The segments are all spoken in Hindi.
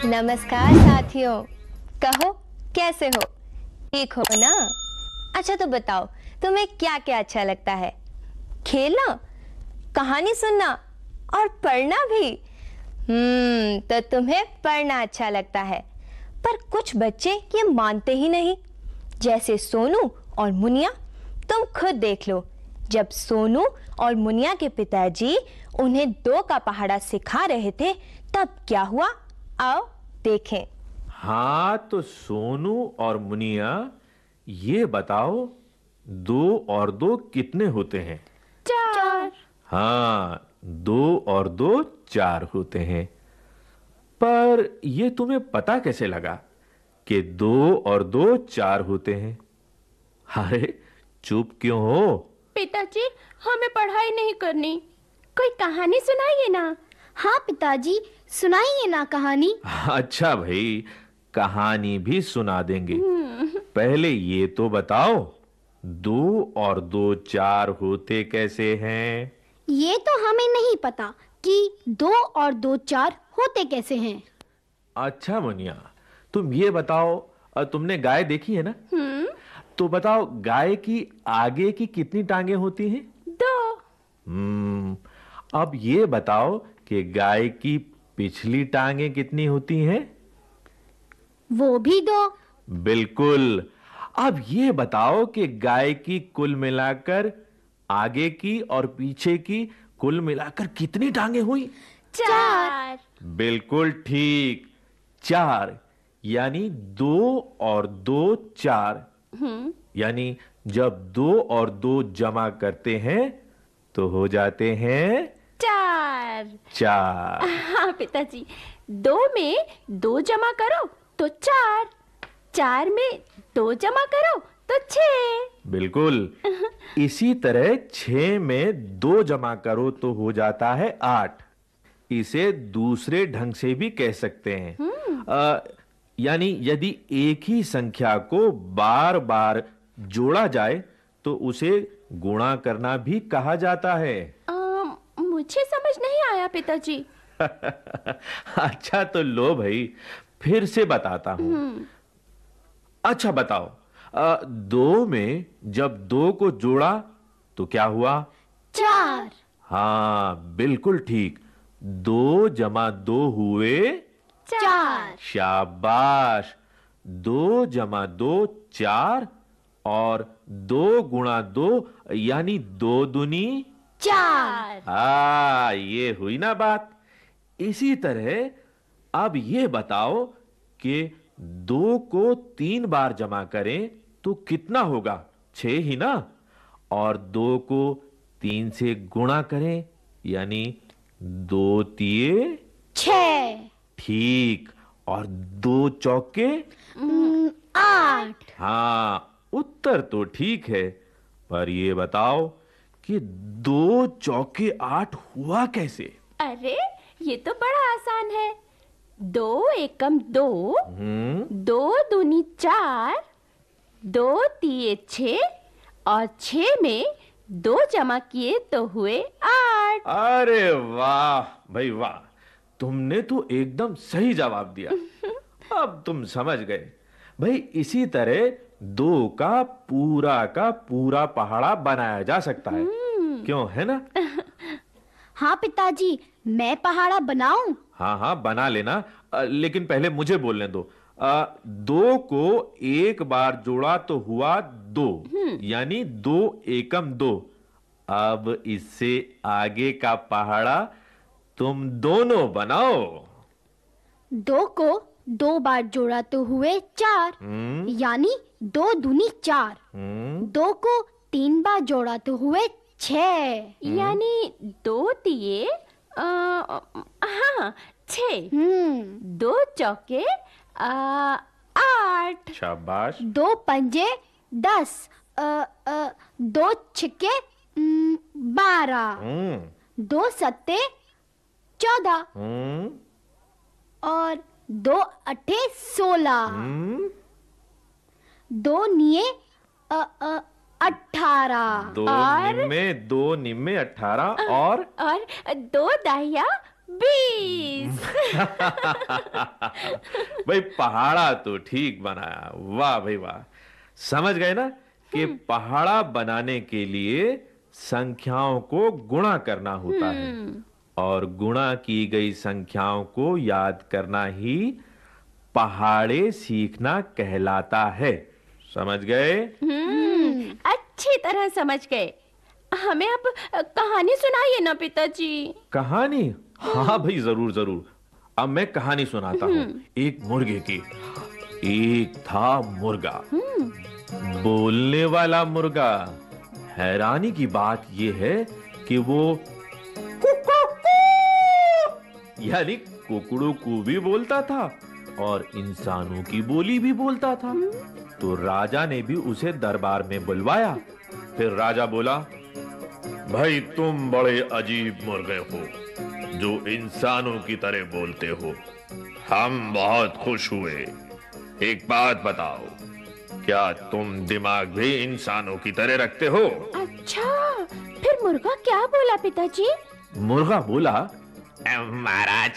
नमस्कार साथियों, कहो कैसे हो? ठीक हो ना? अच्छा तो बताओ, तुम्हें क्या क्या अच्छा लगता है? खेलना, कहानी सुनना और पढ़ना भी। तो तुम्हें पढ़ना अच्छा लगता है, पर कुछ बच्चे ये मानते ही नहीं, जैसे सोनू और मुनिया। तुम खुद देख लो, जब सोनू और मुनिया के पिताजी उन्हें 2 का पहाड़ा सिखा रहे थे, तब क्या हुआ? आओ देखें। हाँ, तो सोनू और मुनिया, ये बताओ 2 और 2 कितने होते हैं? 4। हाँ, 2 और 2 4 होते हैं। पर ये तुम्हें पता कैसे लगा कि 2 और 2 4 होते हैं? अरे चुप क्यों हो? पिताजी, हमें पढ़ाई नहीं करनी, कोई कहानी सुनाइए ना। हाँ पिताजी, सुनाइए ना कहानी। अच्छा भाई, कहानी भी सुना देंगे। पहले ये तो बताओ, 2 और 2 4 होते कैसे हैं? ये तो हमें नहीं पता कि 2 और 2 4 होते कैसे हैं। अच्छा मुनिया, तुम ये बताओ, तुमने गाय देखी है ना? तो बताओ, गाय की आगे की कितनी टांगे होती हैं? 2। अब ये बताओ कि गाय की पिछली टांगे कितनी होती हैं? वो भी 2। बिल्कुल। अब ये बताओ कि गाय की कुल मिलाकर आगे की और पीछे की कुल मिलाकर कितनी टांगे हुई? 4। बिल्कुल ठीक, 4। यानी 2 और 2 4। यानी जब 2 और 2 जमा करते हैं तो हो जाते हैं 4। 4। हाँ पिताजी, 2 में 2 जमा करो तो 4, 4 में 2 जमा करो तो 6। बिल्कुल। इसी तरह 6 में 2 जमा करो तो हो जाता है 8। इसे दूसरे ढंग से भी कह सकते हैं। यानी यदि एक ही संख्या को बार बार जोड़ा जाए तो उसे गुणा करना भी कहा जाता है। मुझे समझ नहीं आया पिताजी। अच्छा तो लो भाई, फिर से बताता हूं। अच्छा बताओ, 2 में जब 2 को जोड़ा तो क्या हुआ? 4। हाँ बिल्कुल ठीक, 2 जमा 2 हुए 4। शाबाश। 2 जमा 2 4 और 2 गुणा 2 यानी 2 दूनी 4। हाँ, ये हुई ना बात। इसी तरह अब ये बताओ कि 2 को 3 बार जमा करें तो कितना होगा? 6 ही ना? और 2 को 3 से गुणा करें यानी 2 तिये 6। ठीक, और 2 चौके 8। हाँ, उत्तर तो ठीक है, पर ये बताओ कि 2 चौके 8 हुआ कैसे? अरे ये तो बड़ा आसान है। 2 एकम 2, 2 दूनी 4, 2 तिये 6 और 6 में 2 जमा किए तो हुए 8। अरे वाह भाई वाह, तुमने तो एकदम सही जवाब दिया। अब तुम समझ गए भाई। इसी तरह 2 का पूरा पहाड़ा बनाया जा सकता है। क्यों, है ना? हाँ पिताजी, मैं पहाड़ा बनाऊं? हाँ हाँ, बना लेना, लेकिन पहले मुझे बोलने दो। 2 को एक बार जोड़ा तो हुआ 2, यानी 2 एकम 2। अब इससे आगे का पहाड़ा तुम दोनों बनाओ। 2 को 2 बार जोड़ा तो हुए 4, यानी 2 दूनी 4। 2 को 3 बार जोड़ा तो हुए 6, यानी 2 तिये हाँ 6। 2 चौके 8। शाबाश। 2 पंजे 10, 2 छिक्के 12, 2 सत्ते 14 और 2 अट्ठे 16, 2 निये 18 2 निम्मे 18 और 2 दाहिया 20। भाई पहाड़ा तो ठीक बनाया, वाह भाई वाह। समझ गए ना कि पहाड़ा बनाने के लिए संख्याओं को गुणा करना होता है और गुणा की गई संख्याओं को याद करना ही पहाड़े सीखना कहलाता है। समझ गए? अच्छी तरह समझ गए। हमें अब कहानी सुनाइए ना पिताजी। कहानी? हाँ भाई, जरूर जरूर। अब मैं कहानी सुनाता हूँ एक मुर्गे की। एक था मुर्गा, बोलने वाला मुर्गा। हैरानी की बात यह है कि वो यानी कुकड़ों को भी बोलता था और इंसानों की बोली भी बोलता था। तो राजा ने भी उसे दरबार में बुलवाया। फिर राजा बोला, भाई तुम बड़े अजीब मुर्गे हो जो इंसानों की तरह बोलते हो। हम बहुत खुश हुए। एक बात बताओ, क्या तुम दिमाग भी इंसानों की तरह रखते हो? अच्छा, फिर मुर्गा क्या बोला पिताजी? मुर्गा बोला, महाराज,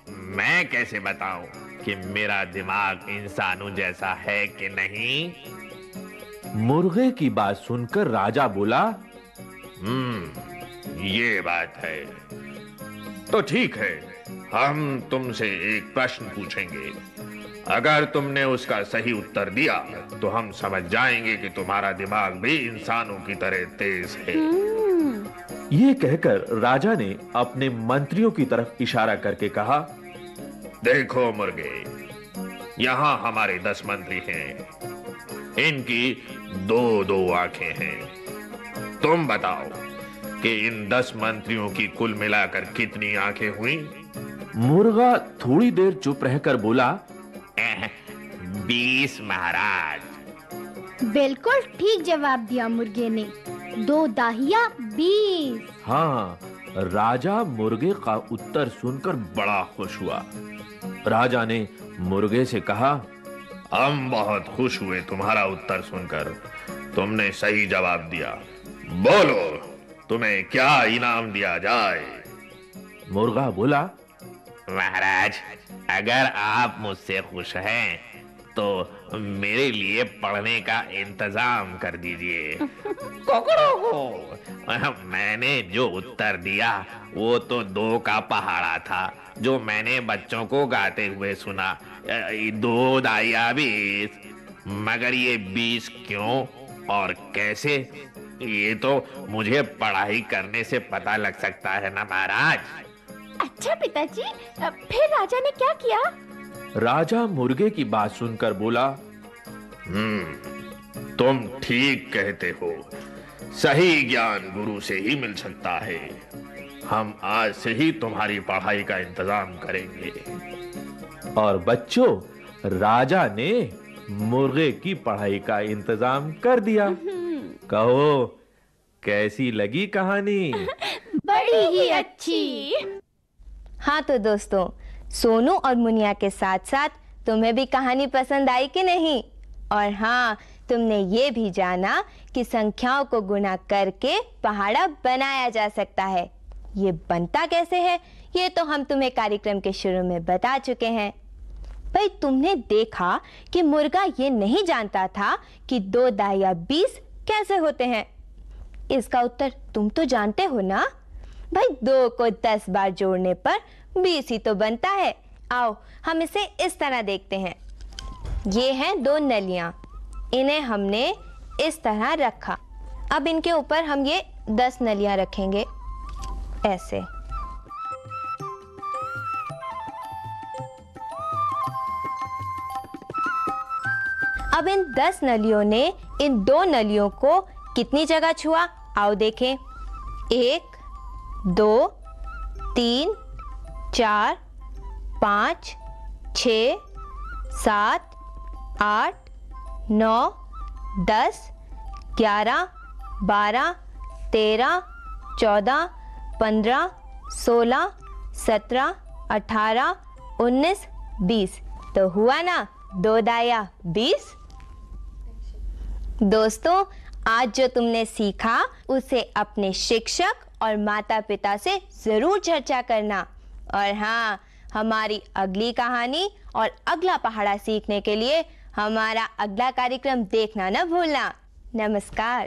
मैं कैसे बताऊं कि मेरा दिमाग इंसानों जैसा है कि नहीं? मुर्गे की बात सुनकर राजा बोला, ये बात है। तो ठीक है, हम तुमसे एक प्रश्न पूछेंगे। अगर तुमने उसका सही उत्तर दिया तो हम समझ जाएंगे कि तुम्हारा दिमाग भी इंसानों की तरह तेज है। ये कहकर राजा ने अपने मंत्रियों की तरफ इशारा करके कहा, देखो मुर्गे, यहाँ हमारे 10 मंत्री हैं। इनकी 2-2 आंखें हैं। तुम बताओ कि इन 10 मंत्रियों की कुल मिलाकर कितनी आंखें हुई? मुर्गा थोड़ी देर चुप रहकर बोला, 20 महाराज। बिल्कुल ठीक जवाब दिया मुर्गे ने। 2 दाहिया 20। हाँ। राजा मुर्गे का उत्तर सुनकर बड़ा खुश हुआ। राजा ने मुर्गे से कहा, हम बहुत खुश हुए तुम्हारा उत्तर सुनकर। तुमने सही जवाब दिया। बोलो, तुम्हें क्या इनाम दिया जाए? मुर्गा बोला, महाराज, अगर आप मुझसे खुश हैं तो मेरे लिए पढ़ने का इंतजाम कर दीजिए। कुकड़ों को मैंने जो उत्तर दिया वो तो 2 का पहाड़ा था जो मैंने बच्चों को गाते हुए सुना। 2 दाहिया 20। मगर ये 20 क्यों और कैसे, ये तो मुझे पढ़ाई करने से पता लग सकता है ना महाराज। अच्छा पिताजी, फिर राजा ने क्या किया? राजा मुर्गे की बात सुनकर बोला, तुम ठीक कहते हो। सही ज्ञान गुरु से ही मिल सकता है। हम आज से ही तुम्हारी पढ़ाई का इंतजाम करेंगे। और बच्चों, राजा ने मुर्गे की पढ़ाई का इंतजाम कर दिया। कहो, कैसी लगी कहानी? बड़ी ही अच्छी। हाँ तो दोस्तों, सोनू और मुनिया के साथ साथ तुम्हें भी कहानी पसंद आई कि नहीं? और हाँ, तुमने ये भी जाना कि संख्याओं को गुणा करके पहाड़ा बनाया जा सकता है। ये बनता कैसे है, ये तो हम तुम्हें कार्यक्रम के शुरू में बता चुके हैं। भाई, तुमने देखा कि मुर्गा ये नहीं जानता था कि 2 दाहिया 20 कैसे होते हैं। इसका उत्तर तुम तो जानते हो ना? भाई, 2 को 10 बार जोड़ने पर 20 ही तो बनता है। आओ हम इसे इस तरह देखते हैं। ये हैं 2 नलियां, इन्हें हमने इस तरह रखा। अब इनके ऊपर हम ये 10 नलियां रखेंगे ऐसे। अब इन 10 नलियों ने इन 2 नलियों को कितनी जगह छुआ, आओ देखें। 1 2 3 4 5 6 7 8 9 10 11 12 13 14 15 16 17 18 19 20। तो हुआ ना 2 दाहिया 20। दोस्तों, आज जो तुमने सीखा उसे अपने शिक्षक और माता पिता से जरूर चर्चा करना और हाँ, हमारी अगली कहानी और अगला पहाड़ा सीखने के लिए हमारा अगला कार्यक्रम देखना न भूलना। नमस्कार।